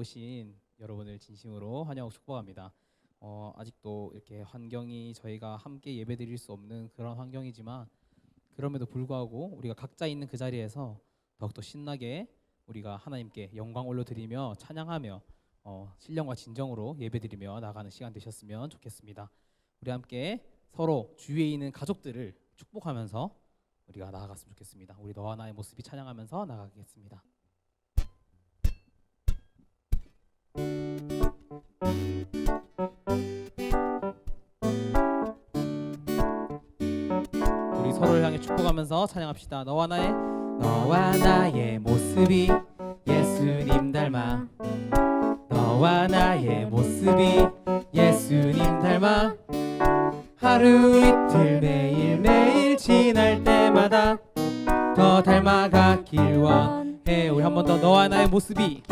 오신 여러분을 진심으로 환영하고 축복합니다. 아직도 이렇게 환경이 저희가 함께 예배드릴 수 없는 그런 환경이지만 그럼에도 불구하고 우리가 각자 있는 그 자리에서 더욱더 신나게 우리가 하나님께 영광 올려드리며 찬양하며 신령과 진정으로 예배드리며 나가는 시간 되셨으면 좋겠습니다. 우리 함께 서로 주위에 있는 가족들을 축복하면서 우리가 나아갔으면 좋겠습니다. 우리 너와 나의 모습이 찬양하면서 나가겠습니다. 우리 서로를 향해 축복하면서 찬양합시다. 너와 나의 모습이 예수님 닮아. 너와 나의 모습이 예수님 닮아. 하루 이틀 매일매일 지날 때마다 더 닮아가길 원해. 우리 한 번 더. 너와 나의 모습이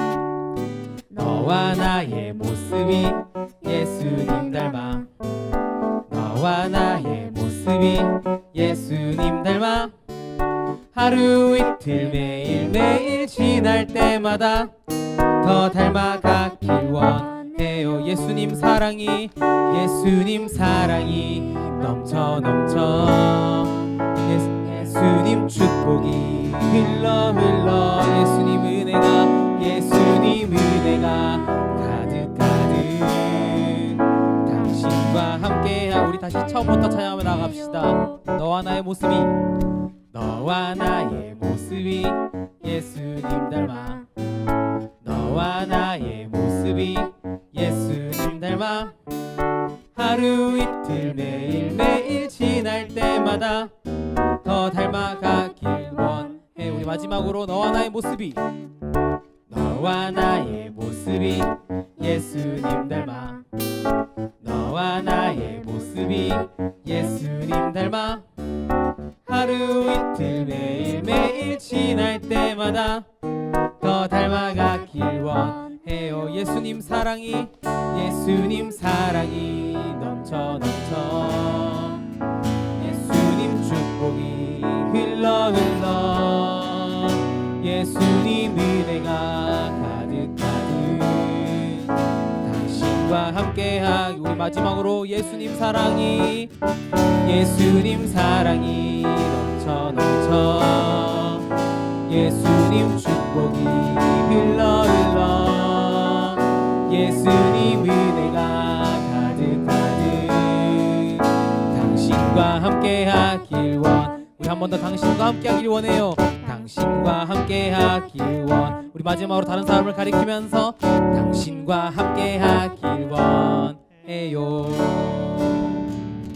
예수님 닮아. 너와 나의 모습이 예수님 닮아. 하루 이틀 매일매일 지날 때마다 더 닮아가길 원해요. 예수님 사랑이 넘쳐 예수님 축복이 흘러 예수님 은혜가 가득 당신과 함께야. 우리 다시 처음부터 찬양하며 나갑시다. 너와 나의 모습이 예수님 닮아. 너와 나의 모습이 예수님 닮아. 하루 이틀 매일매일 지날 때마다 더 닮아가길 원해. 우리 마지막으로 너와 나의 모습이 예수님 닮아. 너와 나의 모습이 예수님 닮아. 하루 이틀 매일매일 지날 때마다 더 닮아가길 원해요. 예수님 사랑이 넘쳐 예수님 축복이 흘러 예수님 은혜가 가득 당신과 함께하기. 우리 마지막으로 예수님 사랑이 넘쳐 예수님 축복이 흘러 예수님 은혜가 가득 당신과 함께하길 원. 우리 한 번 더 당신과 함께하길 원해요. 당신과 함께하길 원. 우리 마지막으로 다른 사람을 가리키면서 당신과 함께하길 원해요.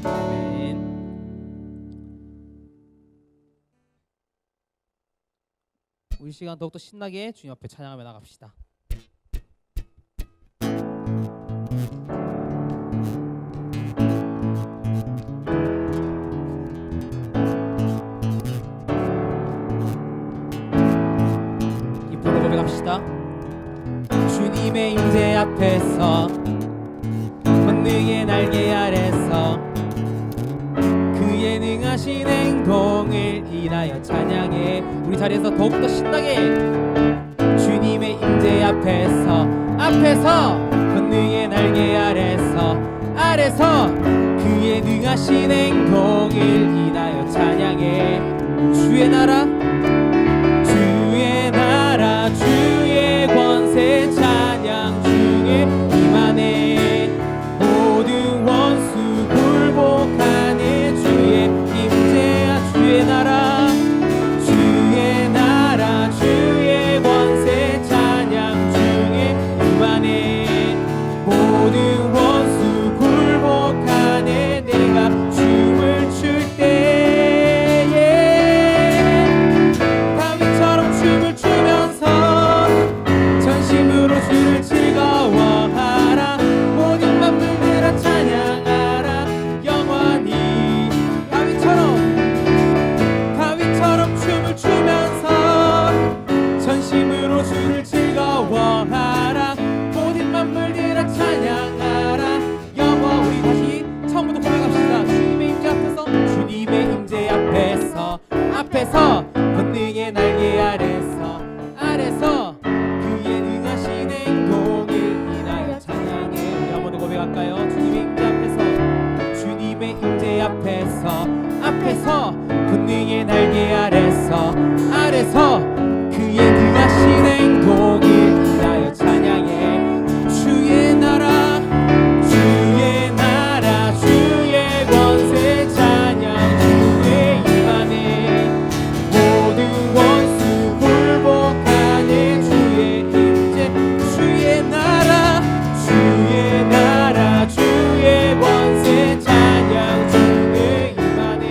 아멘. 우리 시간 더욱더 신나게 주님 앞에 찬양하며 나갑시다. 기쁨으로 고백합시다. 주님의 임재 앞에서 권능의 날개 아래서 그의 능하신 행동을 인하여 찬양해. 우리 자리에서 더욱더 신나게 주님의 임재 앞에서 권능의 날개 아래서 그의 능하신 행동을 인하여 찬양해. 주의 나라 주의 권세 찬양 중에 임하네. 모든 원수 굴복하네. 주의 임재야. 주의 나라 주의 권세 찬양 중에 임하네. 모든 원수 굴복하네. 내가 춤을 출 때에 주님의 임재 앞에서 권능의 날개 아래서 그의 능하신 행동을 인하여 찬양해. 주의 나라 주의 권세 찬양. 주의 임하네. 모든 원수 굴복하네. 주의 임재 주의 나라 주의 권세 찬양. 주의 임하네.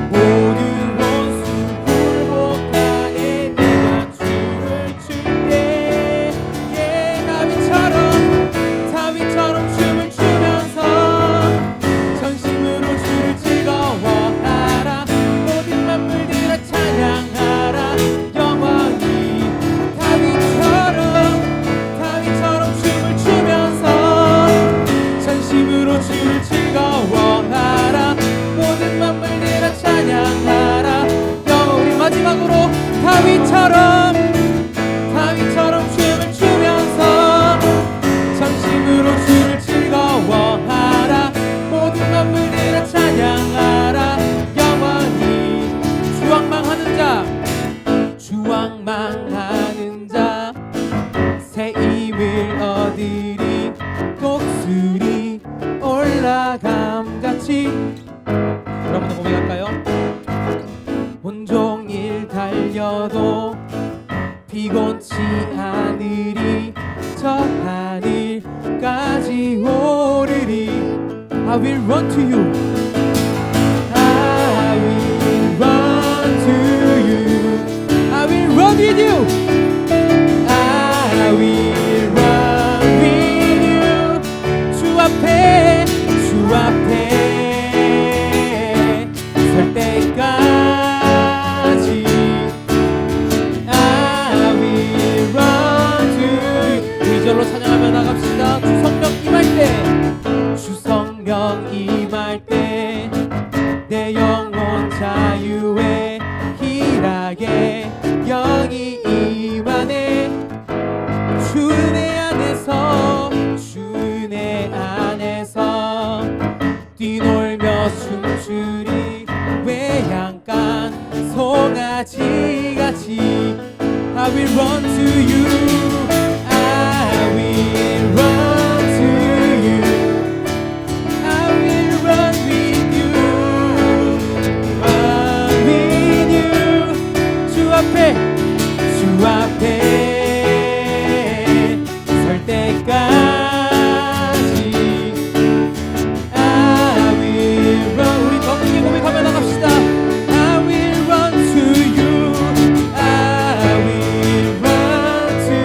모든 원수 굴복하네. 내가 춤을 출때 다윗처럼 춤을 추면서 전심으로 주를 즐거워하라. 모든 만물들아 찬양하라. 영원히 다윗처럼 춤을 추면서 전심으로 주를 즐거워하라. 모든 만물들아 찬양하라. 우리 마지막으로 다윗처럼 춤을 추면서 전심으로 주를 즐거워하라. 모든 만물들아 찬양하라. 영원히 주왕망하는 자 새 힘을 얻으리. 독수리 올라감같이. 여러분들 고백할까요? 온종일 달려도 피곤치 않으리. 저 하늘까지 오르리. I will run to you. I will run to you. I will run with you. I will run with you. 주 앞에 설 때까지 I will run to you. 이 절로 찬양하며 나갑시다. 주 성령 임할 때 내 영혼 자유에 희락에 영이 임하네. 주내 안에서 뛰놀며 춤추리. 외양간 송아지같이 I will run to you. I will run to you. I will run with you. Run with you. 주 앞에 설 때까지 I will run. 우리 더 크게 고백하며 나갑시다. I will run to you. I will run to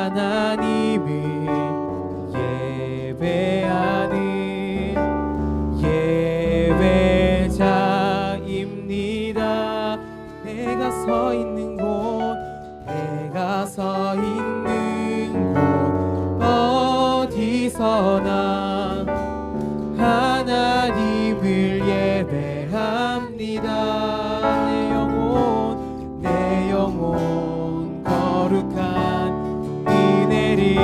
하나님을 예배하는 예배자입니다. 내가 서 있는 곳 어디서나 하나님을 예배합니다. 내 영혼 거룩한 은혜를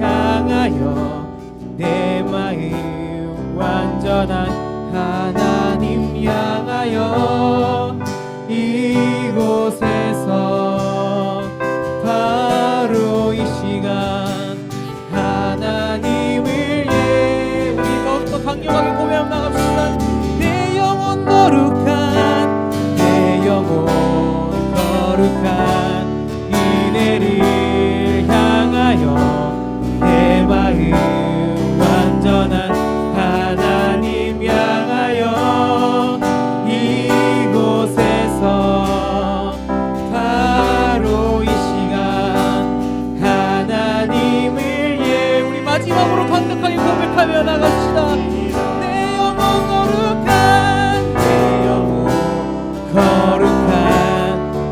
향하여 내 마음 완전한 하나님 향하여 이곳에서 바로 이 시간 하나님을 우리 더욱더 강력하게 고백하며 나갑시다. 내 영혼 거룩한 은혜를 향하여 내 마음 완전한 하나님 향하여 이곳에서 바로 이 시간 하나님을 우리 마지막으로 강력하게 고백하며 나갑시다. 내 영혼 거룩한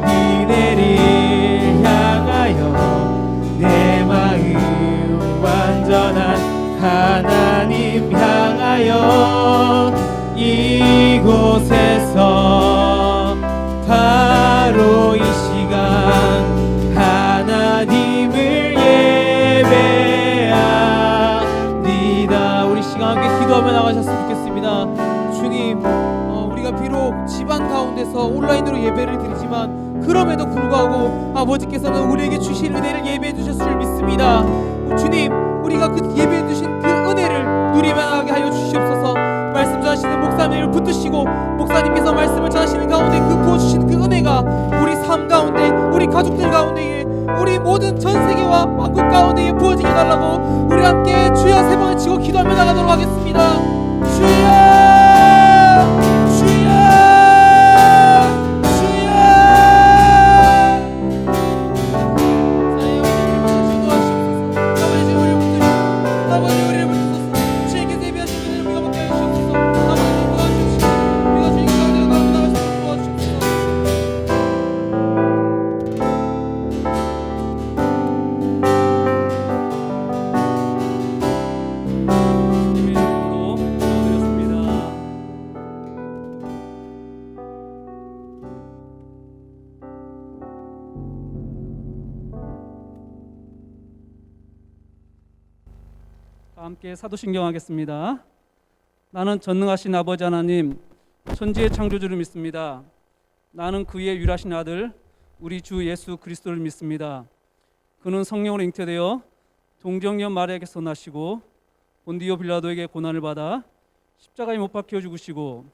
은혜를 향하여 내 마음 완전한 하나님 향하여 이곳에서 바로 이 시간 하나님을 예배합니다. 우리 시간 함께 기도하며 나가셨으면 좋겠습니다. 주님, 우리가 비록 집안 가운데서 온라인으로 예배를 드리지만 그럼에도 불구하고 아버지께서는 우리에게 주신 은혜를 예배해 주셨을 줄 믿습니다. 주님, 우리가 그 예배해 주신 그 은혜를 누리게 하여 주시옵소서. 말씀 전하시는 목사님을 붙드시고 목사님께서 말씀을 전하시는 가운데 그 부어주신 그 은혜가 우리 삶 가운데, 우리 가족들 가운데, 우리 모든 전 세계와 왕국 가운데 부어지게 달라고 우리 함께 주여 세 번을 치고 기도하며 나가도록 하겠습니다. 주여 함께 사도신경 하겠습니다. 나는 전능하신 아버지 하나님, 천지의 창조주를 믿습니다. 나는 그의 유일하신 아들 우리 주 예수 그리스도를 믿습니다. 그는 성령으로 잉태되어 동정녀 마리아에게서 나시고 본디오 빌라도에게 고난을 받아 십자가에 못 박혀 죽으시고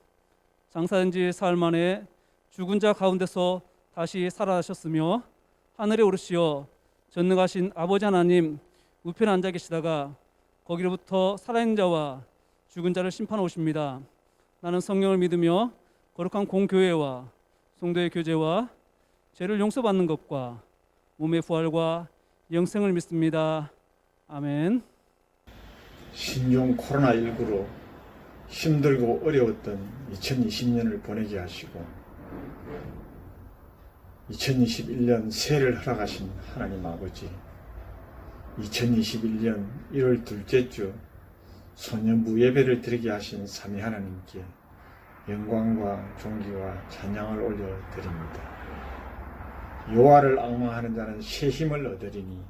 장사된 지 사흘 만에 죽은 자 가운데서 다시 살아나셨으며 하늘에 오르시어 전능하신 아버지 하나님 우편에 앉아 계시다가 거기로부터 살아있는 자와 죽은 자를 심판하러 오십니다. 나는 성령을 믿으며 거룩한 공교회와 성도의 교제와 죄를 용서받는 것과 몸의 부활과 영생을 믿습니다. 아멘. 신종 코로나19로 힘들고 어려웠던 2020년을 보내게 하시고 2021년 새해를 허락하신 하나님 아버지, 2021년 1월 둘째 주 소년부 예배를 드리게 하신 삼위 하나님께 영광과 존귀와 찬양을 올려드립니다. 여호와를 앙망하는 자는 새 힘을 얻으리니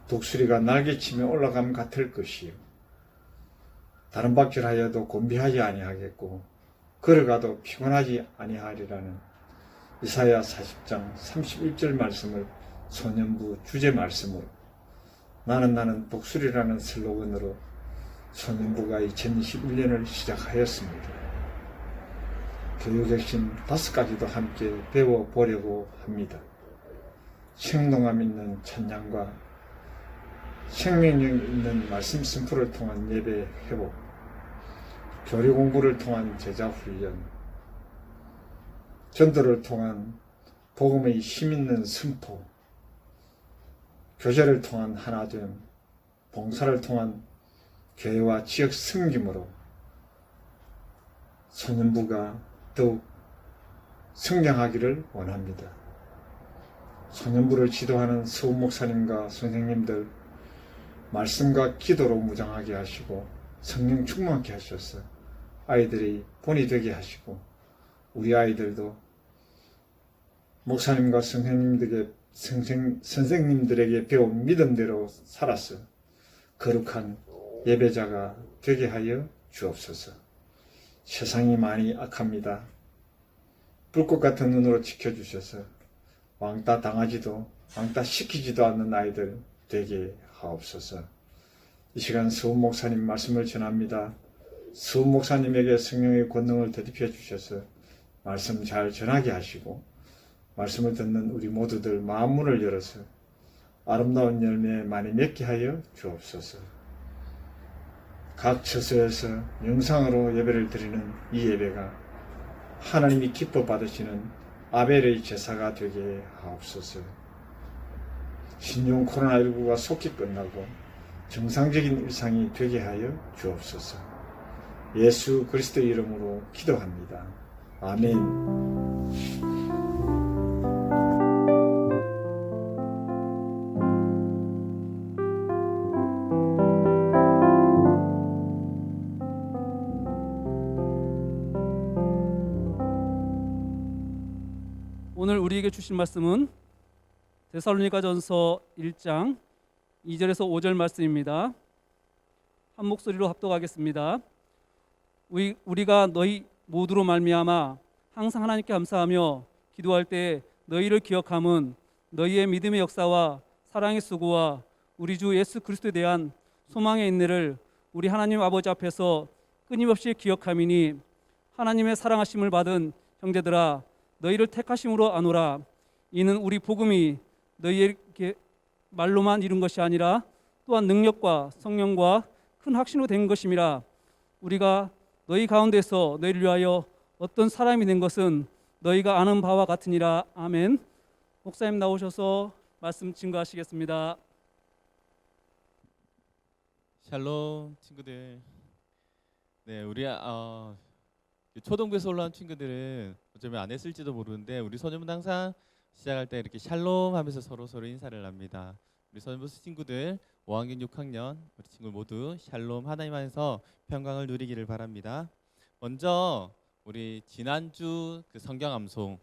독수리가 날개치며 올라감 같을 것이요 다른 박질하여도 곤비하지 아니하겠고 걸어가도 피곤하지 아니하리라는 이사야 40장 31절 말씀을 소년부 주제 말씀으로 나는 독수리라는 슬로건으로 소년부가 2021년을 시작하였습니다. 교육 핵심 5가지도 함께 배워보려고 합니다. 생동감 있는 찬양과 생명력 있는 말씀 선포를 통한 예배 회복, 교리 공부를 통한 제자 훈련, 전도를 통한 복음의 힘있는 선포, 교제를 통한 하나됨, 봉사를 통한 교회와 지역 섬김으로 소년부가 더욱 성장하기를 원합니다. 소년부를 지도하는 서훈 목사님과 선생님들 말씀과 기도로 무장하게 하시고 성령 충만케 하셔서 아이들이 본이 되게 하시고 우리 아이들도 목사님과 선생님들에게 배운 믿음대로 살아서 거룩한 예배자가 되게 하여 주옵소서. 세상이 많이 악합니다. 불꽃 같은 눈으로 지켜주셔서 왕따 당하지도 왕따 시키지도 않는 아이들 되게 하옵소서. 이 시간 서훈 목사님 말씀을 전합니다. 서훈 목사님에게 성령의 권능을 되짚여 주셔서 말씀 잘 전하게 하시고 말씀을 듣는 우리 모두들 마음문을 열어서 아름다운 열매 많이 맺게 하여 주옵소서. 각 처소에서 영상으로 예배를 드리는 이 예배가 하나님이 기뻐 받으시는 아벨의 제사가 되게 하옵소서. 신종 코로나19가 속히 끝나고 정상적인 일상이 되게 하여 주옵소서. 예수 그리스도의 이름으로 기도합니다. 아멘. 오늘 우리에게 주신 말씀은 데살로니가전서 1장 2절에서 5절 말씀입니다. 한 목소리로 합독하겠습니다. 우리가 너희 모두로 말미암아 항상 하나님께 감사하며 기도할 때 너희를 기억함은 너희의 믿음의 역사와 사랑의 수고와 우리 주 예수 그리스도에 대한 소망의 인내를 우리 하나님 아버지 앞에서 끊임없이 기억함이니 하나님의 사랑하심을 받은 형제들아 너희를 택하심으로 아노라. 이는 우리 복음이 너희에게 말로만 이룬 것이 아니라 또한 능력과 성령과 큰 확신으로 된 것임이라. 우리가 너희 가운데서 너희를 위하여 어떤 사람이 된 것은 너희가 아는 바와 같으니라. 아멘. 목사님 나오셔서 말씀 증거하시겠습니다. 샬롬 친구들. 네, 우리 초등부에서 올라온 친구들은 어쩌면 안 했을지도 모르는데 우리 소년부는 항상 시작할 때 이렇게 샬롬 하면서 서로 인사를 합니다. 우리 소년부 친구들 5학년 6학년 우리 친구 모두 샬롬 하나님 안에서 평강을 누리기를 바랍니다. 먼저 우리 지난주 그 성경 암송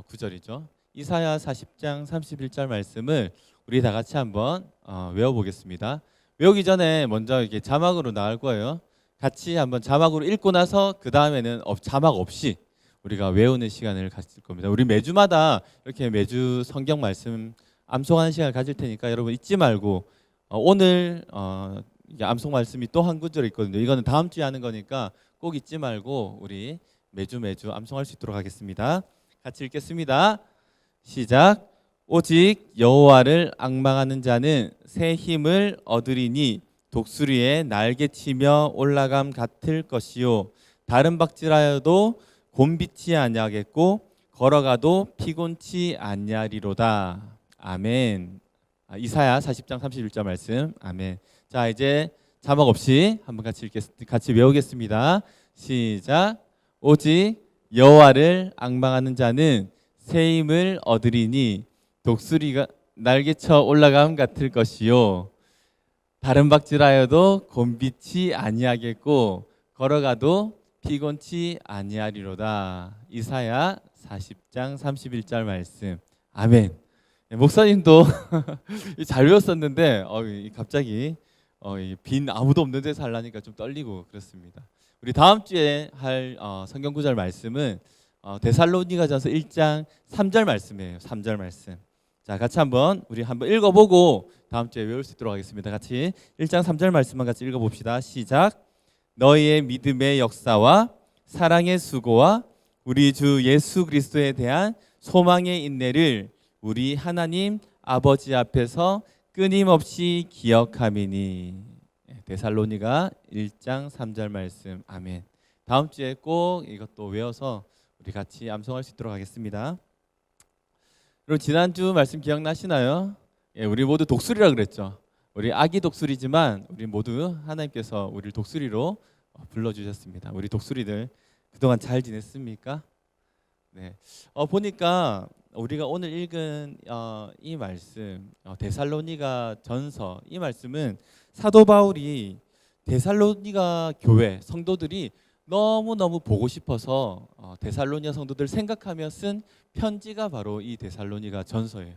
구절이죠. 이사야 40장 31절 말씀을 우리 다 같이 한번 외워보겠습니다. 외우기 전에 먼저 이렇게 자막으로 나올 거예요. 같이 한번 자막으로 읽고 나서 그 다음에는 자막 없이 우리가 외우는 시간을 가질 겁니다. 우리 매주마다 이렇게 매주 성경 말씀 암송하는 시간을 가질 테니까 여러분 잊지 말고 오늘 암송 말씀이 또 한 구절 있거든요. 이거는 다음 주에 하는 거니까 꼭 잊지 말고 우리 매주 암송할 수 있도록 하겠습니다. 같이 읽겠습니다. 시작. 오직 여호와를 앙망하는 자는 새 힘을 얻으리니 독수리의 날개치며 올라감 같을 것이요 다른 박질하여도 곤비치 아니하겠고 걸어가도 피곤치 아니하리로다. 아멘. 이사야 40장 31절 말씀. 아멘. 자, 이제 자막 없이 한번 같이 외우겠습니다. 시작. 오직 여호와를 앙망하는 자는 새 힘을 얻으리니 독수리가 날개쳐 올라감 같을 것이요 다른 박질하여도 곤비치 아니하겠고 걸어가도 피곤치 아니하리로다. 이사야 40장 31절 말씀. 아멘. 목사님도 잘 외웠었는데 갑자기 빈 아무도 없는 데서 하려니까 좀 떨리고 그렇습니다. 우리 다음 주에 할 성경 구절 말씀은 데살로니가전서 1장 3절 말씀이에요. 3절 말씀. 자, 같이 한번 읽어보고 다음 주에 외울 수 있도록 하겠습니다. 같이 1장 3절 말씀만 같이 읽어봅시다. 시작. 너희의 믿음의 역사와 사랑의 수고와 우리 주 예수 그리스도에 대한 소망의 인내를 우리 하나님 아버지 앞에서 끊임없이 기억함이니. 데살로니가 1장 3절 말씀. 아멘. 다음 주에 꼭 이것도 외워서 우리 같이 암송할 수 있도록 하겠습니다. 여러분 지난주 말씀 기억나시나요? 예, 우리 모두 독수리라 그랬죠. 우리 아기 독수리지만 우리 모두 하나님께서 우리를 독수리로 불러주셨습니다. 우리 독수리들 그동안 잘 지냈습니까? 네. 보니까 우리가 오늘 읽은 이 말씀 데살로니가 전서 이 말씀은 사도 바울이 데살로니가 교회 성도들이 너무너무 보고 싶어서 데살로니가 성도들 생각하며 쓴 편지가 바로 이 데살로니가 전서예요.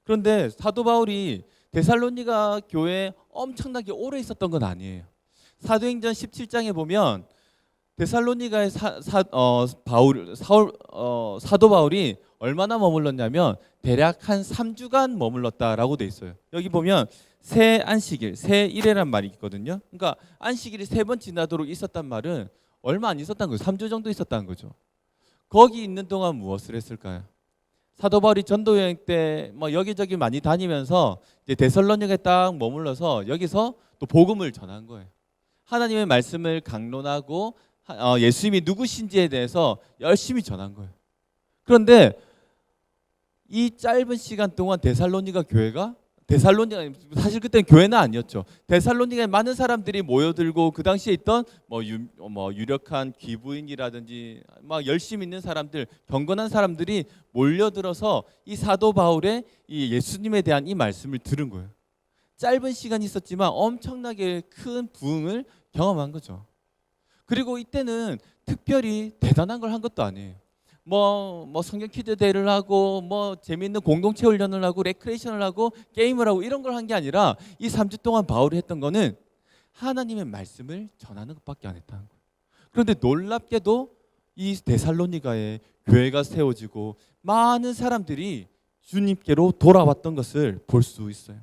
그런데 사도 바울이 데살로니가 교회에 엄청나게 오래 있었던 건 아니에요. 사도행전 17장에 보면 데살로니가의 사도 바울이 얼마나 머물렀냐면 대략 한 3주간 머물렀다라고 돼 있어요. 여기 보면 새 안식일, 새 일회란 말이 있거든요. 그러니까 안식일이 3번 지나도록 있었단 말은 얼마 안 있었다는 거죠. 3주 정도 있었다는 거죠. 거기 있는 동안 무엇을 했을까요? 사도 바울이 전도 여행 때 뭐 여기저기 많이 다니면서 이제 데살로니가에 딱 머물러서 여기서 또 복음을 전한 거예요. 하나님의 말씀을 강론하고 예수님이 누구신지에 대해서 열심히 전한 거예요. 그런데 이 짧은 시간 동안 데살로니가 사실 그때는 교회는 아니었죠. 데살로니가에 많은 사람들이 모여들고 그 당시에 있던 유력한 귀부인이라든지 막 열심히 있는 사람들, 경건한 사람들이 몰려들어서 이 사도 바울의 이 예수님에 대한 이 말씀을 들은 거예요. 짧은 시간이 있었지만 엄청나게 큰 부흥을 경험한 거죠. 그리고 이때는 특별히 대단한 걸 한 것도 아니에요. 성경 퀴즈 대회를 하고 재미있는 공동체 훈련을 하고 레크레이션을 하고 게임을 하고 이런 걸 한 게 아니라 이 3주 동안 바울이 했던 거는 하나님의 말씀을 전하는 것밖에 안 했다는 거예요. 그런데 놀랍게도 이 데살로니가에 교회가 세워지고 많은 사람들이 주님께로 돌아왔던 것을 볼 수 있어요.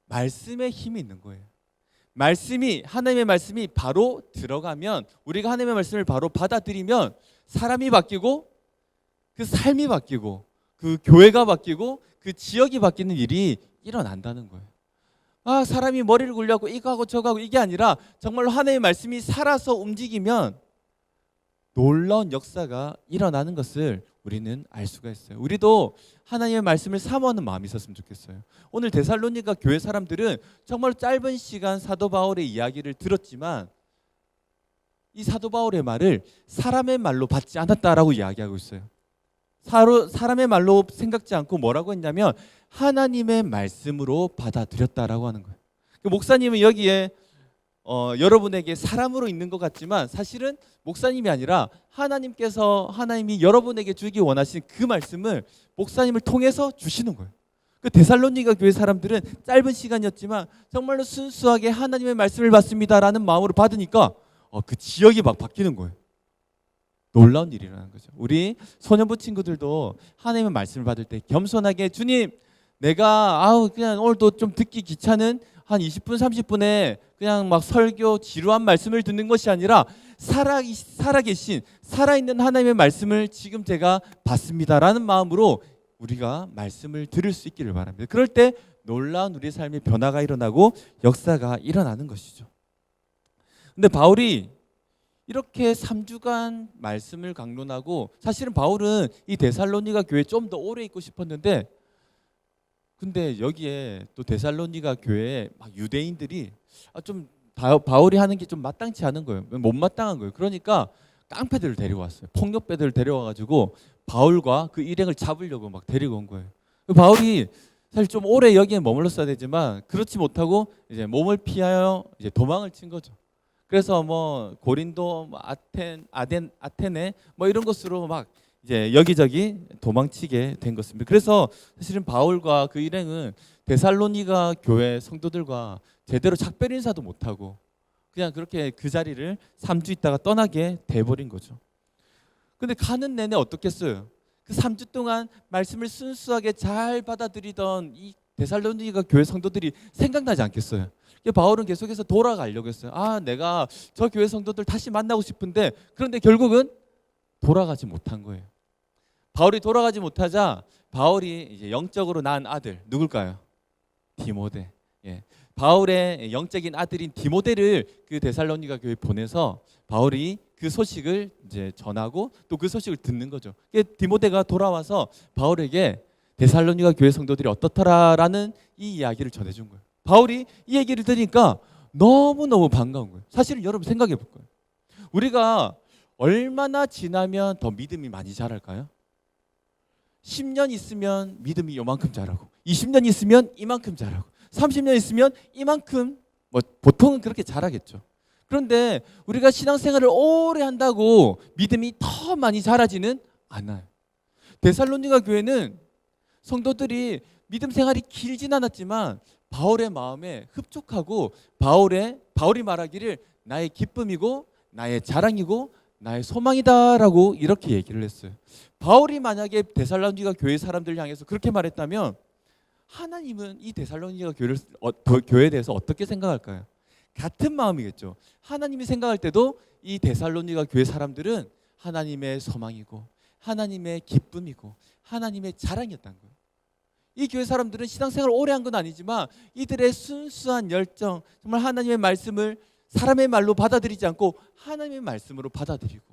말씀에 힘이 있는 거예요. 하나님의 말씀이 바로 들어가면, 우리가 하나님의 말씀을 바로 받아들이면 사람이 바뀌고 그 삶이 바뀌고 그 교회가 바뀌고 그 지역이 바뀌는 일이 일어난다는 거예요. 사람이 머리를 굴려고 이거 하고 저거 하고 이게 아니라 정말로 하나님의 말씀이 살아서 움직이면 놀라운 역사가 일어나는 것을 우리는 알 수가 있어요. 우리도 하나님의 말씀을 사모하는 마음이 있었으면 좋겠어요. 오늘 데살로니가 교회 사람들은 정말 짧은 시간 사도 바울의 이야기를 들었지만 이 사도 바울의 말을 사람의 말로 받지 않았다라고 이야기하고 있어요. 사람의 말로 생각지 않고 뭐라고 했냐면 하나님의 말씀으로 받아들였다라고 하는 거예요. 목사님은 여기에 여러분에게 사람으로 있는 것 같지만 사실은 목사님이 아니라 하나님이 여러분에게 주기 원하신 그 말씀을 목사님을 통해서 주시는 거예요. 그 데살로니가 교회 사람들은 짧은 시간이었지만 정말로 순수하게 하나님의 말씀을 받습니다라는 마음으로 받으니까 그 지역이 막 바뀌는 거예요. 놀라운 일이라는 거죠. 우리 소년부 친구들도 하나님의 말씀을 받을 때 겸손하게 주님, 내가 그냥 오늘도 좀 듣기 귀찮은 한 20분 30분에 그냥 막 설교 지루한 말씀을 듣는 것이 아니라 살아계신 살아있는 하나님의 말씀을 지금 제가 받습니다라는 마음으로 우리가 말씀을 들을 수 있기를 바랍니다. 그럴 때 놀라운 우리 삶의 변화가 일어나고 역사가 일어나는 것이죠. 근데 바울이 이렇게 3주간 말씀을 강론하고, 사실은 바울은 이 데살로니가 교회에 좀 더 오래 있고 싶었는데, 근데 여기에 또 데살로니가 교회에 막 유대인들이 좀 바울이 하는 게 좀 마땅치 않은 거예요. 못마땅한 거예요. 그러니까 깡패들을 데려왔어요. 폭력배들을 데려와가지고 바울과 그 일행을 잡으려고 막 데리고 온 거예요. 바울이 사실 좀 오래 여기에 머물렀어야 되지만 그렇지 못하고 이제 몸을 피하여 이제 도망을 친 거죠. 그래서 고린도, 아테네 이런 곳으로 막 이제 여기저기 도망치게 된 것입니다. 그래서 사실은 바울과 그 일행은 데살로니가 교회 성도들과 제대로 작별 인사도 못하고 그냥 그렇게 그 자리를 3주 있다가 떠나게 돼버린 거죠. 근데 가는 내내 어떻겠어요? 그 3주 동안 말씀을 순수하게 잘 받아들이던 이 데살로니가 교회 성도들이 생각나지 않겠어요? 바울은 계속해서 돌아가려고 했어요. 내가 저 교회 성도들 다시 만나고 싶은데, 그런데 결국은 돌아가지 못한 거예요. 바울이 돌아가지 못하자 바울이 이제 영적으로 낳은 아들 누굴까요? 디모데. 바울의 영적인 아들인 디모데를 그 데살로니가 교회에 보내서 바울이 그 소식을 이제 전하고 또 그 소식을 듣는 거죠. 디모데가 돌아와서 바울에게 데살로니가 교회 성도들이 어떻더라라는 이 이야기를 전해준 거예요. 바울이 이 얘기를 들으니까 너무너무 반가운 거예요. 사실은 여러분 생각해 볼 거예요. 우리가 얼마나 지나면 더 믿음이 많이 자랄까요? 10년 있으면 믿음이 요만큼 자라고, 20년 있으면 이만큼 자라고, 30년 있으면 이만큼, 뭐 보통은 그렇게 자라겠죠. 그런데 우리가 신앙생활을 오래 한다고 믿음이 더 많이 자라지는 않아요. 데살로니가 교회는 성도들이 믿음 생활이 길진 않았지만 바울의 마음에 흡족하고 바울이 말하기를 나의 기쁨이고 나의 자랑이고 나의 소망이다라고 이렇게 얘기를 했어요. 바울이 만약에 데살로니가 교회 사람들 향해서 그렇게 말했다면 하나님은 이 데살로니가 교회에 대해서 어떻게 생각할까요? 같은 마음이겠죠. 하나님이 생각할 때도 이 데살로니가 교회 사람들은 하나님의 소망이고 하나님의 기쁨이고 하나님의 자랑이었다는 거예요. 이 교회 사람들은 신앙생활을 오래 한 건 아니지만 이들의 순수한 열정, 정말 하나님의 말씀을 사람의 말로 받아들이지 않고 하나님의 말씀으로 받아들이고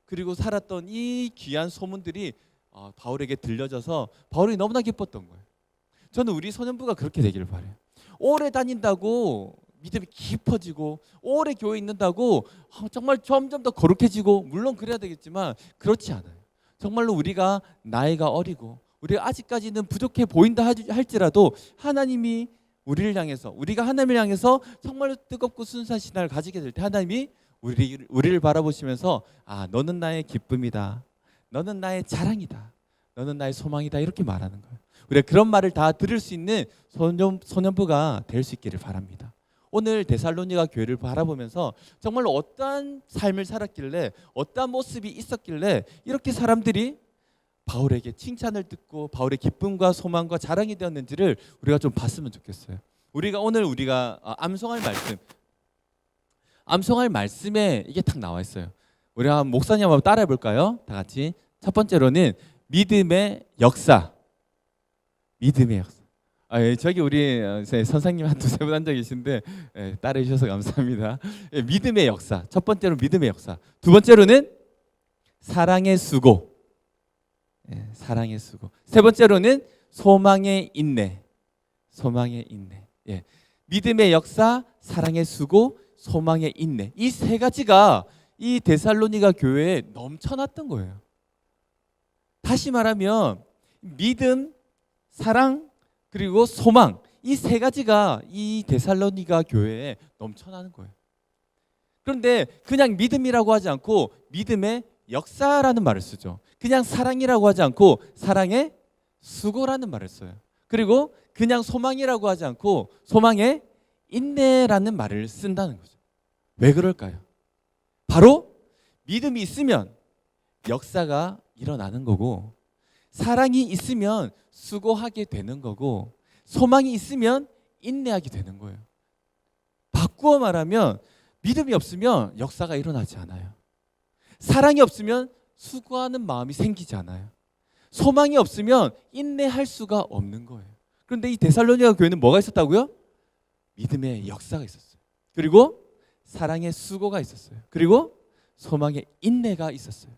그리고 살았던 이 귀한 소문들이 바울에게 들려져서 바울이 너무나 기뻤던 거예요. 저는 우리 소년부가 그렇게 되기를 바라요. 오래 다닌다고 믿음이 깊어지고 오래 교회에 있는다고 정말 점점 더 거룩해지고, 물론 그래야 되겠지만 그렇지 않아요. 정말로 우리가 나이가 어리고 우리가 아직까지는 부족해 보인다 할지라도 하나님이 우리를 향해서, 우리가 하나님을 향해서 정말로 뜨겁고 순수한 신앙을 가지게 될 때 하나님이 우리를 바라보시면서 너는 나의 기쁨이다, 너는 나의 자랑이다, 너는 나의 소망이다 이렇게 말하는 거예요. 우리가 그런 말을 다 들을 수 있는 소년부가 될 수 있기를 바랍니다. 오늘 데살로니가 교회를 바라보면서 정말로 어떠한 삶을 살았길래, 어떠한 모습이 있었길래 이렇게 사람들이 바울에게 칭찬을 듣고 바울의 기쁨과 소망과 자랑이 되었는지를 우리가 좀 봤으면 좋겠어요. 오늘 우리가 암송할 말씀에 이게 딱 나와 있어요. 우리가 목사님 한번 따라해 볼까요? 다 같이. 첫 번째로는 믿음의 역사. 믿음의 역사. 저기 우리 선생님 한 두세 분 앉아 계신데 따라해 주셔서 감사합니다. 믿음의 역사. 첫 번째로 믿음의 역사. 두 번째로는 사랑의 수고. 사랑의 수고. 세 번째로는 소망의 인내. 소망의 인내. 믿음의 역사, 사랑의 수고, 소망의 인내. 이 세 가지가 이 데살로니가 교회에 넘쳐났던 거예요. 다시 말하면 믿음, 사랑, 그리고 소망, 이 세 가지가 이 데살로니가 교회에 넘쳐나는 거예요. 그런데 그냥 믿음이라고 하지 않고 믿음의 역사라는 말을 쓰죠. 그냥 사랑이라고 하지 않고 사랑의 수고라는 말을 써요. 그리고 그냥 소망이라고 하지 않고 소망의 인내라는 말을 쓴다는 거죠. 왜 그럴까요? 바로 믿음이 있으면 역사가 일어나는 거고, 사랑이 있으면 수고하게 되는 거고, 소망이 있으면 인내하게 되는 거예요. 바꾸어 말하면 믿음이 없으면 역사가 일어나지 않아요. 사랑이 없으면 수고하는 마음이 생기지 않아요. 소망이 없으면 인내할 수가 없는 거예요. 그런데 이 데살로니가 교회는 뭐가 있었다고요? 믿음의 역사가 있었어요. 그리고 사랑의 수고가 있었어요. 그리고 소망의 인내가 있었어요.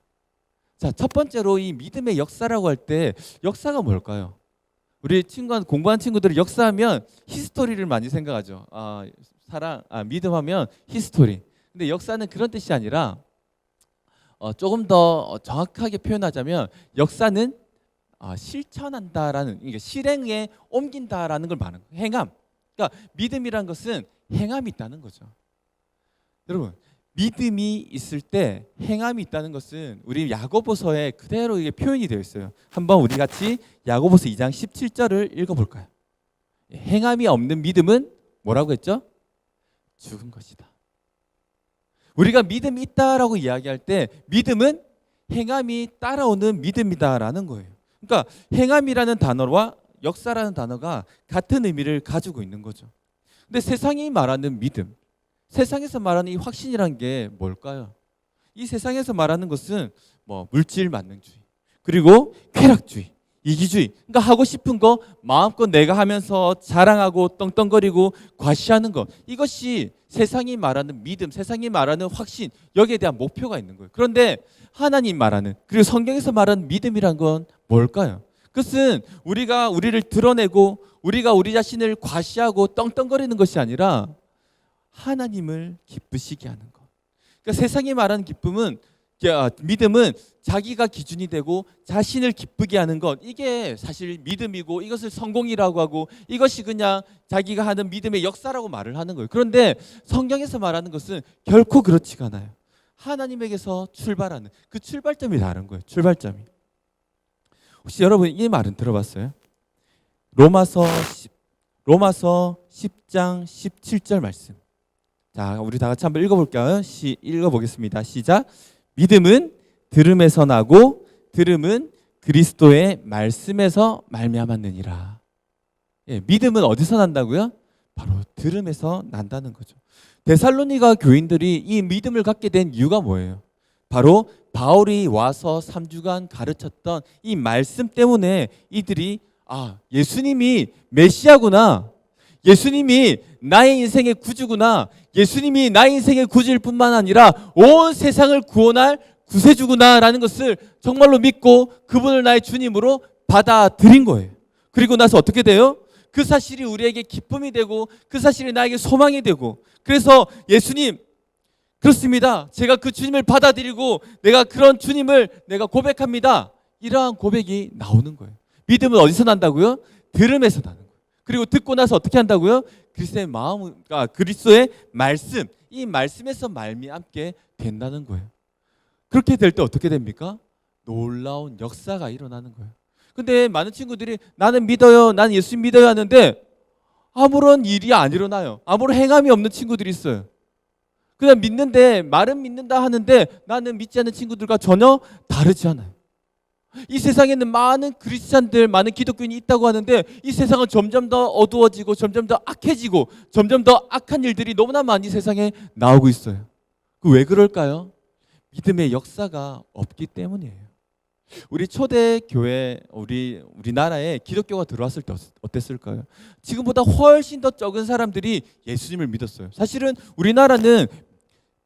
자, 첫 번째로 이 믿음의 역사라고 할 때 역사가 뭘까요? 우리 공부하는 친구들이 역사하면 히스토리를 많이 생각하죠. 믿음하면 히스토리. 근데 역사는 그런 뜻이 아니라 조금 더 정확하게 표현하자면 역사는 실천한다라는, 그러니까 실행에 옮긴다라는 걸 말하는 거예요. 행함. 그러니까 믿음이란 것은 행함이 있다는 거죠. 여러분, 믿음이 있을 때 행함이 있다는 것은 우리 야고보서에 그대로 이게 표현이 되어 있어요. 한번 우리 같이 야고보서 2장 17절을 읽어볼까요? 행함이 없는 믿음은 뭐라고 했죠? 죽은 것이다. 우리가 믿음이 있다라고 이야기할 때 믿음은 행함이 따라오는 믿음이다라는 거예요. 그러니까 행함이라는 단어와 역사라는 단어가 같은 의미를 가지고 있는 거죠. 근데 세상이 말하는 믿음, 세상에서 말하는 이 확신이란 게 뭘까요? 이 세상에서 말하는 것은 물질 만능주의, 그리고 쾌락주의, 이기주의. 그러니까 하고 싶은 거 마음껏 내가 하면서 자랑하고 떵떵거리고 과시하는 것, 이것이 세상이 말하는 믿음, 세상이 말하는 확신, 여기에 대한 목표가 있는 거예요. 그런데 하나님 말하는, 그리고 성경에서 말하는 믿음이란 건 뭘까요? 그것은 우리가 우리를 드러내고 우리가 우리 자신을 과시하고 떵떵거리는 것이 아니라 하나님을 기쁘시게 하는 것. 그러니까 세상이 말하는 기쁨은 믿음은 자기가 기준이 되고 자신을 기쁘게 하는 것, 이게 사실 믿음이고 이것을 성공이라고 하고 이것이 그냥 자기가 하는 믿음의 역사라고 말을 하는 거예요. 그런데 성경에서 말하는 것은 결코 그렇지가 않아요. 하나님에게서 출발하는 그 출발점이 다른 거예요. 출발점이. 혹시 여러분 이 말은 들어봤어요? 로마서 10장 17절 말씀. 자, 우리 다 같이 한번 읽어볼까요? 읽어보겠습니다. 시작. 믿음은 들음에서 나고 들음은 그리스도의 말씀에서 말미암았느니라. 예, 믿음은 어디서 난다고요? 바로 들음에서 난다는 거죠. 데살로니가 교인들이 이 믿음을 갖게 된 이유가 뭐예요? 바로 바울이 와서 3주간 가르쳤던 이 말씀 때문에 이들이 예수님이 메시아구나, 예수님이 나의 인생의 구주구나, 예수님이 나의 인생의 구주일 뿐만 아니라 온 세상을 구원할 구세주구나 라는 것을 정말로 믿고 그분을 나의 주님으로 받아들인 거예요. 그리고 나서 어떻게 돼요? 그 사실이 우리에게 기쁨이 되고 그 사실이 나에게 소망이 되고, 그래서 예수님 그렇습니다, 제가 그 주님을 받아들이고 내가 그런 주님을 내가 고백합니다, 이러한 고백이 나오는 거예요. 믿음은 어디서 난다고요? 들음에서 나는 거예요. 그리고 듣고 나서 어떻게 한다고요? 그리스도의 마음, 그리스도의 말씀, 이 말씀에서 말미암게 된다는 거예요. 그렇게 될 때 어떻게 됩니까? 놀라운 역사가 일어나는 거예요. 근데 많은 친구들이 나는 믿어요, 나는 예수 믿어요 하는데 아무런 일이 안 일어나요. 아무런 행함이 없는 친구들이 있어요. 그냥 믿는데, 말은 믿는다 하는데 나는 믿지 않는 친구들과 전혀 다르지 않아요. 이 세상에는 많은 크리스찬들, 많은 기독교인이 있다고 하는데 이 세상은 점점 더 어두워지고 점점 더 악해지고 점점 더 악한 일들이 너무나 많이 세상에 나오고 있어요. 그 왜 그럴까요? 믿음의 역사가 없기 때문이에요. 우리 초대 교회, 우리나라에 기독교가 들어왔을 때 어땠을까요? 지금보다 훨씬 더 적은 사람들이 예수님을 믿었어요. 사실은 우리나라는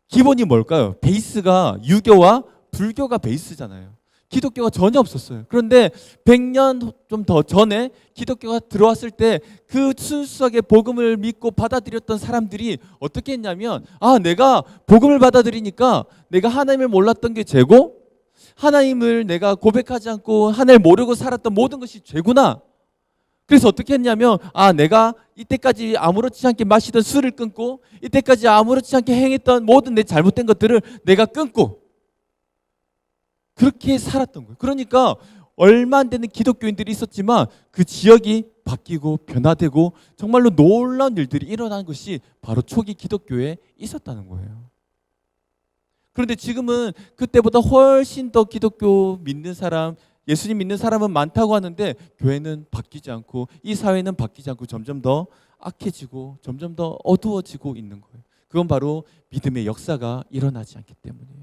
기본이 뭘까요? 베이스가 유교와 불교가 베이스잖아요. 기독교가 전혀 없었어요. 그런데 100년 좀 더 전에 기독교가 들어왔을 때 그 순수하게 복음을 믿고 받아들였던 사람들이 어떻게 했냐면, 내가 복음을 받아들이니까 내가 하나님을 몰랐던 게 죄고 하나님을 내가 고백하지 않고 하나님을 모르고 살았던 모든 것이 죄구나. 그래서 어떻게 했냐면, 내가 이때까지 아무렇지 않게 마시던 술을 끊고 이때까지 아무렇지 않게 행했던 모든 내 잘못된 것들을 내가 끊고 그렇게 살았던 거예요. 그러니까 얼마 안 되는 기독교인들이 있었지만 그 지역이 바뀌고 변화되고 정말로 놀라운 일들이 일어나는 것이 바로 초기 기독교에 있었다는 거예요. 그런데 지금은 그때보다 훨씬 더 기독교 믿는 사람, 예수님 믿는 사람은 많다고 하는데 교회는 바뀌지 않고 이 사회는 바뀌지 않고 점점 더 악해지고 점점 더 어두워지고 있는 거예요. 그건 바로 믿음의 역사가 일어나지 않기 때문이에요.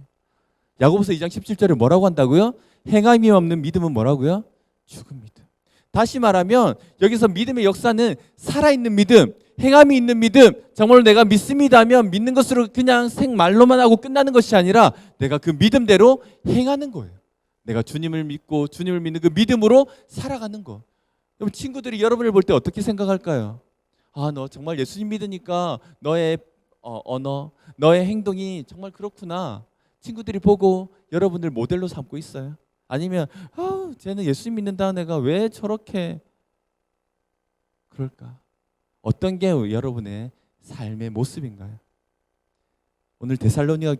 야고보서 2장 17절에 뭐라고 한다고요? 행함이 없는 믿음은 뭐라고요? 죽은 믿음. 다시 말하면 여기서 믿음의 역사는 살아있는 믿음, 행함이 있는 믿음, 정말로 내가 믿습니다 하면 믿는 것으로 그냥 생말로만 하고 끝나는 것이 아니라 내가 그 믿음대로 행하는 거예요. 내가 주님을 믿고 주님을 믿는 그 믿음으로 살아가는 거. 그럼 친구들이 여러분을 볼 때 어떻게 생각할까요? 너 정말 예수님 믿으니까 너의 언어, 너의 행동이 정말 그렇구나. 친구들이 보고 여러분들 모델로 삼고 있어요? 아니면 쟤는 예수님 믿는다는 애가 왜 저렇게 그럴까? 어떤 게 여러분의 삶의 모습인가요? 오늘 데살로니가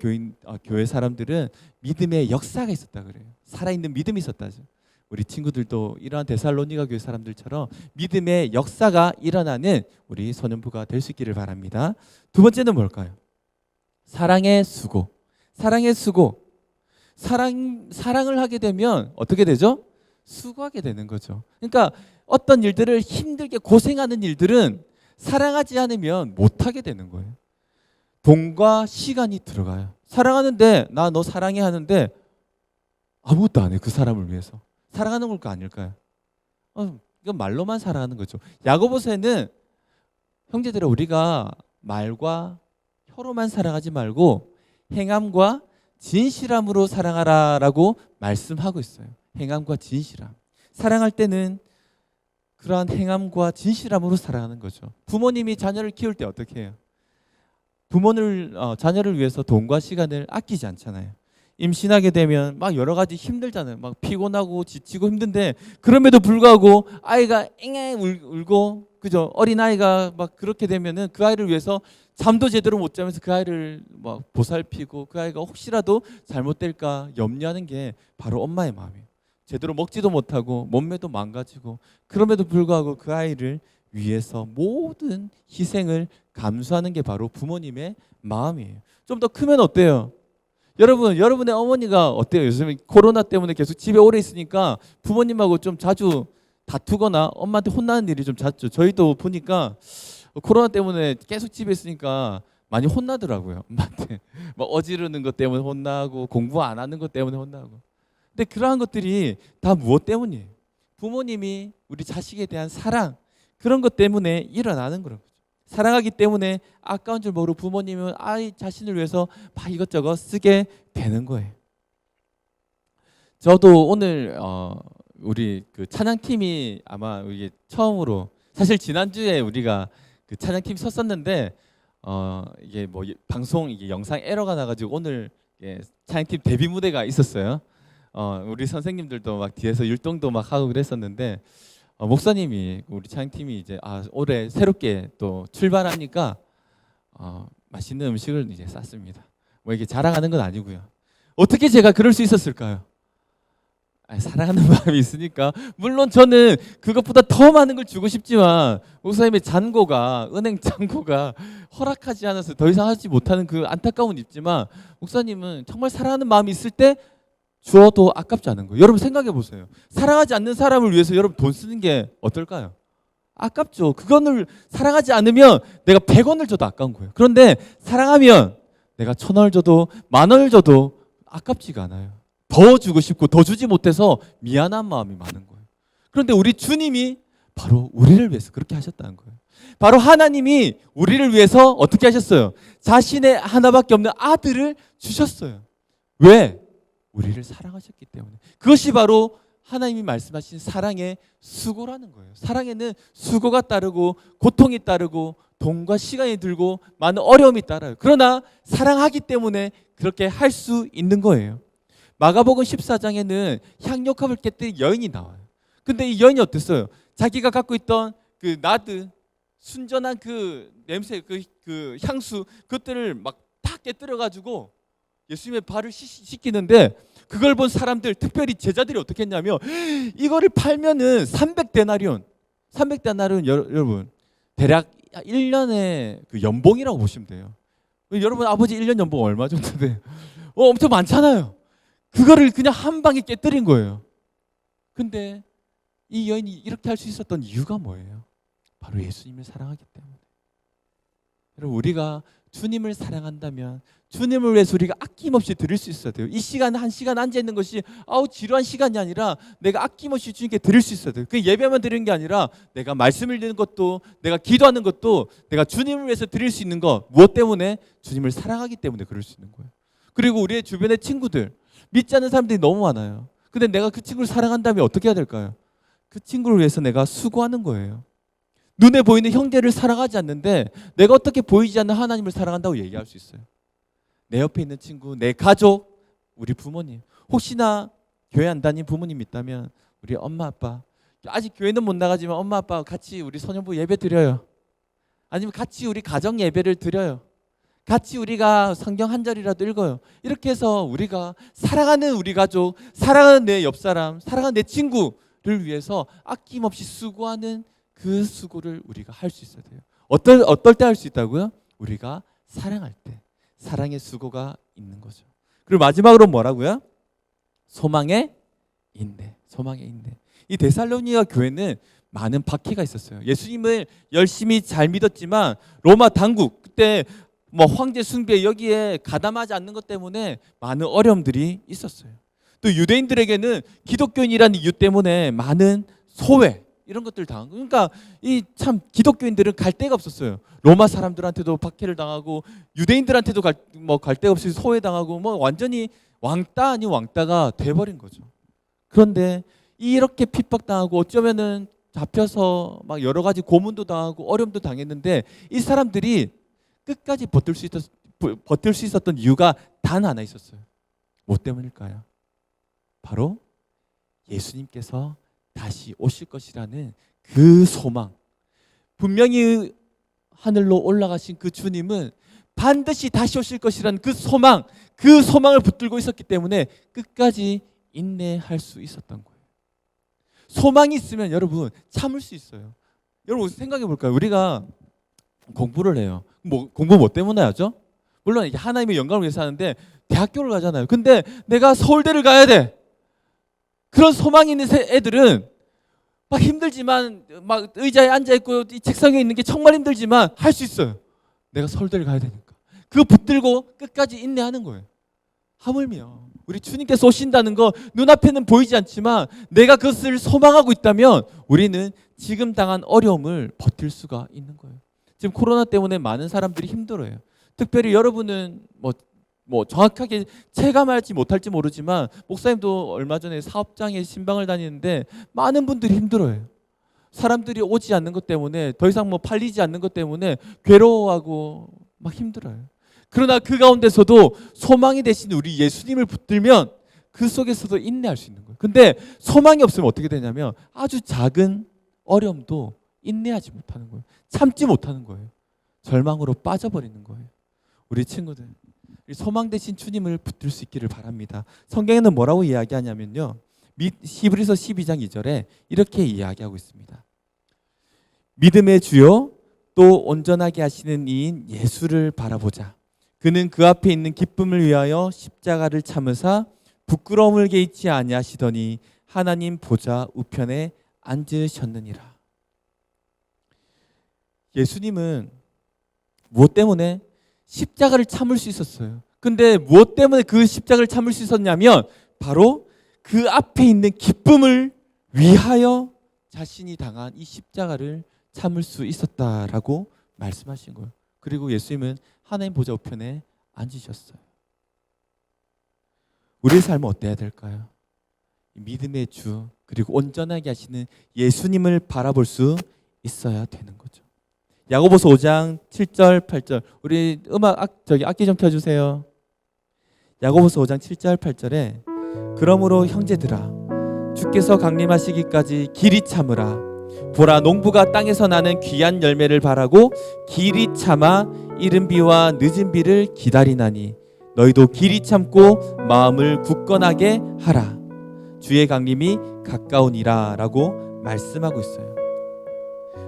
교회 사람들은 믿음의 역사가 있었다 그래요. 살아있는 믿음이 있었다죠. 우리 친구들도 이러한 데살로니가 교회 사람들처럼 믿음의 역사가 일어나는 우리 소년부가 될 수 있기를 바랍니다. 두 번째는 뭘까요? 사랑의 수고. 사랑의 수고. 사랑을 하게 되면 어떻게 되죠? 수고하게 되는 거죠. 그러니까 어떤 일들을 힘들게 고생하는 일들은 사랑하지 않으면 못하게 되는 거예요. 돈과 시간이 들어가요. 사랑하는데, 나 너 사랑해 하는데 아무것도 안 해. 그 사람을 위해서. 사랑하는 걸까 아닐까요? 이건 말로만 사랑하는 거죠. 야고보서에는 형제들아, 우리가 말과 혀로만 사랑하지 말고 행함과 진실함으로 사랑하라라고 말씀하고 있어요. 행함과 진실함. 사랑할 때는 그러한 행함과 진실함으로 사랑하는 거죠. 부모님이 자녀를 키울 때 어떻게 해요? 자녀를 위해서 돈과 시간을 아끼지 않잖아요. 임신하게 되면 막 여러 가지 힘들잖아요. 막 피곤하고 지치고 힘든데 그럼에도 불구하고 아이가 앵앵 울고 그죠? 어린 아이가 막 그렇게 되면은 그 아이를 위해서 잠도 제대로 못 자면서 그 아이를 막 보살피고 그 아이가 혹시라도 잘못될까 염려하는 게 바로 엄마의 마음이에요. 제대로 먹지도 못하고 몸매도 망가지고 그럼에도 불구하고 그 아이를 위해서 모든 희생을 감수하는 게 바로 부모님의 마음이에요. 좀 더 크면 어때요? 여러분의 어머니가 어때요? 요즘 코로나 때문에 계속 집에 오래 있으니까 부모님하고 좀 자주 다투거나 엄마한테 혼나는 일이 좀 잦죠. 저희도 보니까 코로나 때문에 계속 집에 있으니까 많이 혼나더라고요. 엄마한테 막 어지르는 것 때문에 혼나고 공부 안 하는 것 때문에 혼나고. 근데 그러한 것들이 다 무엇 때문이에요? 부모님이 우리 자식에 대한 사랑 그런 것 때문에 일어나는 거죠. 사랑하기 때문에 아까운 줄 모르고 부모님은 아이 자신을 위해서 막 이것저것 쓰게 되는 거예요. 저도 오늘 우리 그 찬양팀이 아마 이게 처음으로 사실 지난주에 우리가 그 찬양팀 섰었는데 이게 뭐 방송 이게 영상 에러가 나가지고 오늘 찬양팀 데뷔 무대가 있었어요. 우리 선생님들도 막 뒤에서 율동도 막 하고 그랬었는데 목사님이 우리 찬양팀이 이제 올해 새롭게 또 출발하니까 맛있는 음식을 이제 쌌습니다. 뭐 이게 자랑하는 건 아니고요. 어떻게 제가 그럴 수 있었을까요? 사랑하는 마음이 있으니까. 물론 저는 그것보다 더 많은 걸 주고 싶지만 목사님의 은행 잔고가 허락하지 않아서 더 이상 하지 못하는 그 안타까움은 있지만 목사님은 정말 사랑하는 마음이 있을 때 주어도 아깝지 않은 거예요. 여러분 생각해 보세요. 사랑하지 않는 사람을 위해서 여러분 돈 쓰는 게 어떨까요? 아깝죠. 그거를 사랑하지 않으면 내가 100원을 줘도 아까운 거예요. 그런데 사랑하면 내가 1000원을 줘도 10,000원을 줘도 아깝지가 않아요. 더 주고 싶고 더 주지 못해서 미안한 마음이 많은 거예요. 그런데 우리 주님이 바로 우리를 위해서 그렇게 하셨다는 거예요. 바로 하나님이 우리를 위해서 어떻게 하셨어요? 자신의 하나밖에 없는 아들을 주셨어요. 왜? 우리를 사랑하셨기 때문에. 그것이 바로 하나님이 말씀하신 사랑의 수고라는 거예요. 사랑에는 수고가 따르고 고통이 따르고 돈과 시간이 들고 많은 어려움이 따라요. 그러나 사랑하기 때문에 그렇게 할 수 있는 거예요. 마가복음 14장에는 향료컵을 깨뜨린 여인이 나와요. 근데 이 여인이 어땠어요? 자기가 갖고 있던 그 나드 순전한 그 냄새 그 향수 그것들을 막 다 깨뜨려 가지고 예수님의 발을 씻기는데 그걸 본 사람들 특별히 제자들이 어떻게 했냐면 이거를 팔면은 300데나리온 여러분 대략 1년의 그 연봉이라고 보시면 돼요. 여러분 아버지 1년 연봉 얼마 정도 돼요? 엄청 많잖아요. 그거를 그냥 한 방에 깨뜨린 거예요. 근데 이 여인이 이렇게 할 수 있었던 이유가 뭐예요? 바로 예수님을 사랑하기 때문에. 여러분 우리가 주님을 사랑한다면 주님을 위해서 우리가 아낌없이 드릴 수 있어야 돼요. 이 시간 1시간 앉아 있는 것이 지루한 시간이 아니라 내가 아낌없이 주님께 드릴 수 있어야 돼요. 그 예배만 드리는 게 아니라 내가 말씀을 읽는 것도 내가 기도하는 것도 내가 주님을 위해서 드릴 수 있는 것 무엇 때문에? 주님을 사랑하기 때문에 그럴 수 있는 거예요. 그리고 우리의 주변의 친구들 믿지 않는 사람들이 너무 많아요. 근데 내가 그 친구를 사랑한다면 어떻게 해야 될까요? 그 친구를 위해서 내가 수고하는 거예요. 눈에 보이는 형제를 사랑하지 않는데 내가 어떻게 보이지 않는 하나님을 사랑한다고 얘기할 수 있어요? 내 옆에 있는 친구, 내 가족, 우리 부모님. 혹시나 교회 안 다닌 부모님 있다면 우리 엄마 아빠 아직 교회는 못 나가지만 엄마 아빠 같이 우리 소년부 예배 드려요. 아니면 같이 우리 가정 예배를 드려요. 같이 우리가 성경 한 절이라도 읽어요. 이렇게 해서 우리가 사랑하는 우리 가족, 사랑하는 내 옆사람, 사랑하는 내 친구를 위해서 아낌없이 수고하는 그 수고를 우리가 할 수 있어야 돼요. 어떨 때 할 수 있다고요? 우리가 사랑할 때. 사랑의 수고가 있는 거죠. 그리고 마지막으로 뭐라고요? 소망의 인내. 소망의 인내. 이 데살로니가 교회는 많은 박해가 있었어요. 예수님을 열심히 잘 믿었지만 로마 당국 그때 뭐 황제 숭배 여기에 가담하지 않는 것 때문에 많은 어려움들이 있었어요. 또 유대인들에게는 기독교인이라는 이유 때문에 많은 소외 이런 것들 당하고 그러니까 이 참 기독교인들은 갈 데가 없었어요. 로마 사람들한테도 박해를 당하고 유대인들한테도 갈 데가 없이 소외당하고 뭐 완전히 왕따 아닌 왕따가 돼버린 거죠. 그런데 이렇게 핍박당하고 어쩌면은 잡혀서 막 여러 가지 고문도 당하고 어려움도 당했는데 이 사람들이 끝까지 버틸 수 있었던 이유가 단 하나 있었어요. 뭐 때문일까요? 바로 예수님께서 다시 오실 것이라는 그 소망. 분명히 하늘로 올라가신 그 주님은 반드시 다시 오실 것이라는 그 소망을 붙들고 있었기 때문에 끝까지 인내할 수 있었던 거예요. 소망이 있으면 여러분 참을 수 있어요. 여러분 생각해 볼까요? 우리가 공부를 해요. 공부 뭐 때문에 하죠? 물론 이게 하나님의 영광을 위해서 하는데 대학교를 가잖아요. 근데 내가 서울대를 가야 돼. 그런 소망이 있는 애들은 막 힘들지만 막 의자에 앉아 있고 이 책상에 있는 게 정말 힘들지만 할 수 있어요. 내가 서울대를 가야 되니까. 그거 붙들고 끝까지 인내하는 거예요. 하물며 우리 주님께서 오신다는 거 눈앞에는 보이지 않지만 내가 그것을 소망하고 있다면 우리는 지금 당한 어려움을 버틸 수가 있는 거예요. 지금 코로나 때문에 많은 사람들이 힘들어요. 특별히 여러분은 뭐 정확하게 체감할지 못할지 모르지만 목사님도 얼마 전에 사업장에 신방을 다니는데 많은 분들이 힘들어요. 사람들이 오지 않는 것 때문에 더 이상 팔리지 않는 것 때문에 괴로워하고 막 힘들어요. 그러나 그 가운데서도 소망이 되신 우리 예수님을 붙들면 그 속에서도 인내할 수 있는 거예요. 근데 소망이 없으면 어떻게 되냐면 아주 작은 어려움도 인내하지 못하는 거예요. 참지 못하는 거예요. 절망으로 빠져버리는 거예요. 우리 친구들, 소망 되신 주님을 붙들 수 있기를 바랍니다. 성경에는 뭐라고 이야기하냐면요. 히브리서 12장 2절에 이렇게 이야기하고 있습니다. 믿음의 주요 또 온전하게 하시는 이인 예수를 바라보자. 그는 그 앞에 있는 기쁨을 위하여 십자가를 참으사 부끄러움을 개의치 아니하시더니 하나님 보좌 우편에 앉으셨느니라. 예수님은 무엇 때문에 십자가를 참을 수 있었어요. 근데 무엇 때문에 그 십자가를 참을 수 있었냐면 바로 그 앞에 있는 기쁨을 위하여 자신이 당한 이 십자가를 참을 수 있었다라고 말씀하신 거예요. 그리고 예수님은 하나님 보좌 우편에 앉으셨어요. 우리의 삶은 어때야 될까요? 믿음의 주 그리고 온전하게 하시는 예수님을 바라볼 수 있어야 되는 거죠. 야고보서 5장 7절 8절 우리 악기 좀 켜주세요. 야고보서 5장 7절 8절에 그러므로 형제들아 주께서 강림하시기까지 길이 참으라. 보라 농부가 땅에서 나는 귀한 열매를 바라고 길이 참아 이른 비와 늦은 비를 기다리나니 너희도 길이 참고 마음을 굳건하게 하라. 주의 강림이 가까우니라 라고 말씀하고 있어요.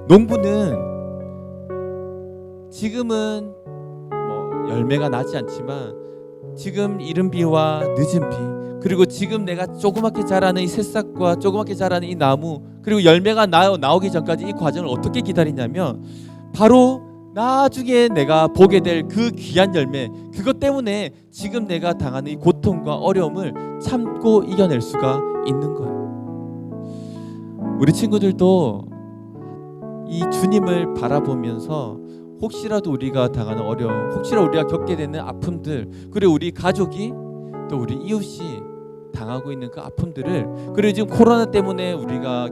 농부는 지금은 열매가 나지 않지만 지금 이른 비와 늦은 비 그리고 지금 내가 조그맣게 자라는 이 새싹과 조그맣게 자라는 이 나무 그리고 열매가 나오기 전까지 이 과정을 어떻게 기다리냐면 바로 나중에 내가 보게 될 그 귀한 열매 그것 때문에 지금 내가 당하는 이 고통과 어려움을 참고 이겨낼 수가 있는 거예요. 우리 친구들도 이 주님을 바라보면서 혹시라도 우리가 당하는 어려움 혹시라도 우리가 겪게 되는 아픔들 그리고 우리 가족이 또 우리 이웃이 당하고 있는 그 아픔들을 그리고 지금 코로나 때문에 우리가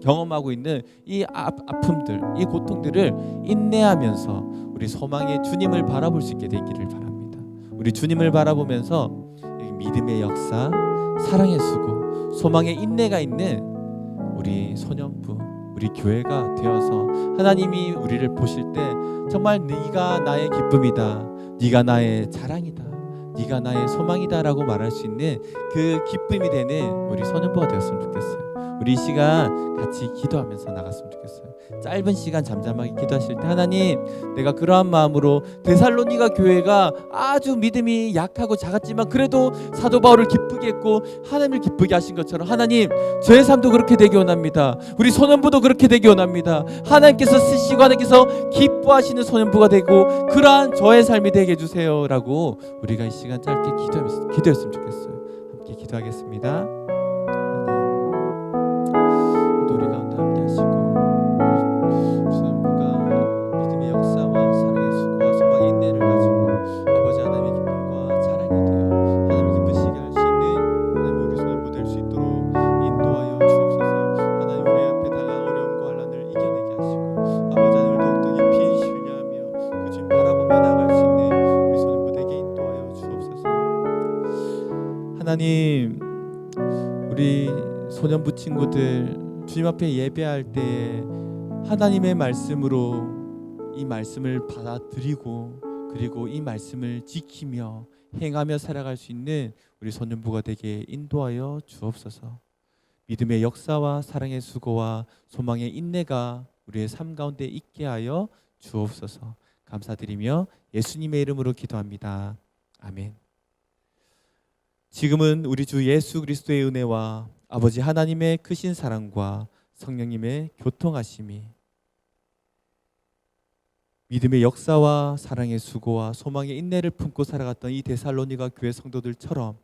경험하고 있는 이 아픔들 이 고통들을 인내하면서 우리 소망의 주님을 바라볼 수 있게 되기를 바랍니다. 우리 주님을 바라보면서 믿음의 역사 사랑의 수고 소망의 인내가 있는 우리 소년부 우리 교회가 되어서 하나님이 우리를 보실 때 정말 네가 나의 기쁨이다 네가 나의 자랑이다 네가 나의 소망이다라고 말할 수 있는 그 기쁨이 되는 우리 소년부가 되었으면 좋겠어요. 우리 이 시간 같이 기도하면서 나갔으면 좋겠어요. 짧은 시간 잠잠하게 기도하실 때 하나님 내가 그러한 마음으로 데살로니가 교회가 아주 믿음이 약하고 작았지만 그래도 사도 바울을 기쁘게 했고 하나님을 기쁘게 하신 것처럼 하나님 저의 삶도 그렇게 되기 원합니다. 우리 소년부도 그렇게 되기 원합니다. 하나님께서 쓰시고 하나님께서 기뻐하시는 소년부가 되고 그러한 저의 삶이 되게 해주세요 라고 우리가 이 시간 짧게 기도했으면 좋겠어요. 함께 기도하겠습니다. 우리 가운데 함께 하시고 소년부가 믿음의 역사와 사랑의 수고와 소망의 인내를 가지고 아버지 하나님의 기쁨과 자랑이 되어 하나님을 기쁘시게 할 수 있는 하나님 우리 소년부 될 수 있도록 인도하여 하나님, 우리 소년부 친구들 주님 앞에 예배할 때에 하나님의 말씀으로 이 말씀을 받아들이고 그리고 이 말씀을 지키며 행하며 살아갈 수 있는 우리 소년부가 되게 인도하여 주옵소서. 믿음의 역사와 사랑의 수고와 소망의 인내가 우리의 삶 가운데 있게 하여 주옵소서. 감사드리며 예수님의 이름으로 기도합니다. 아멘. 지금은 우리 주 예수 그리스도의 은혜와 아버지 하나님의 크신 사랑과 성령님의 교통하심이 믿음의 역사와 사랑의 수고와 소망의 인내를 품고 살아갔던 이 데살로니가 교회 성도들처럼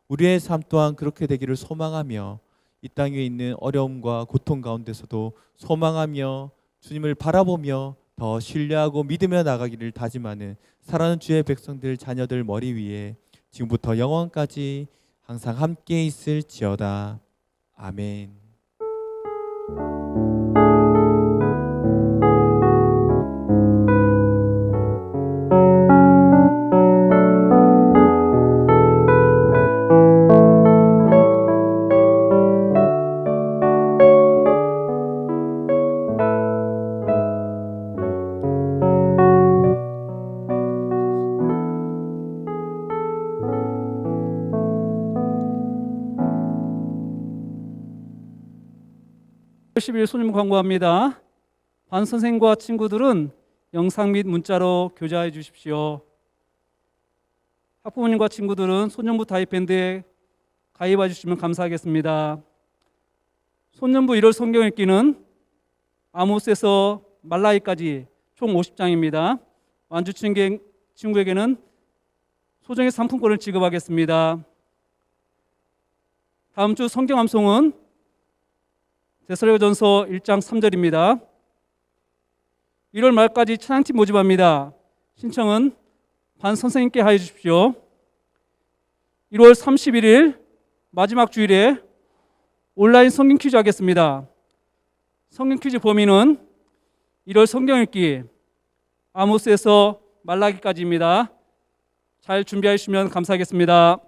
우리의 삶 또한 그렇게 되기를 소망하며 이 땅 위에 있는 어려움과 고통 가운데서도 소망하며 주님을 바라보며 더 신뢰하고 믿으며 나가기를 다짐하는 사랑하는 주의 백성들 자녀들 머리 위에 지금부터 영원까지 항상 함께 있을지어다. 아멘. 일 소님 광고합니다. 반 선생과 친구들은 영상 및 문자로 교제해 주십시오. 학부모님과 친구들은 소년부 다이밴드에 가입해 주시면 감사하겠습니다. 소년부 1월 성경 읽기는 아모스에서 말라기까지 총 50장입니다. 완주 친구에게는 소정의 상품권을 지급하겠습니다. 다음 주 성경 암송은 데살로니가전서 1장 3절입니다. 1월 말까지 찬양팀 모집합니다. 신청은 반 선생님께 하여 주십시오. 1월 31일 마지막 주일에 온라인 성경 퀴즈 하겠습니다. 성경 퀴즈 범위는 1월 성경 읽기 아모스에서 말라기까지입니다. 잘 준비해 주시면 감사하겠습니다.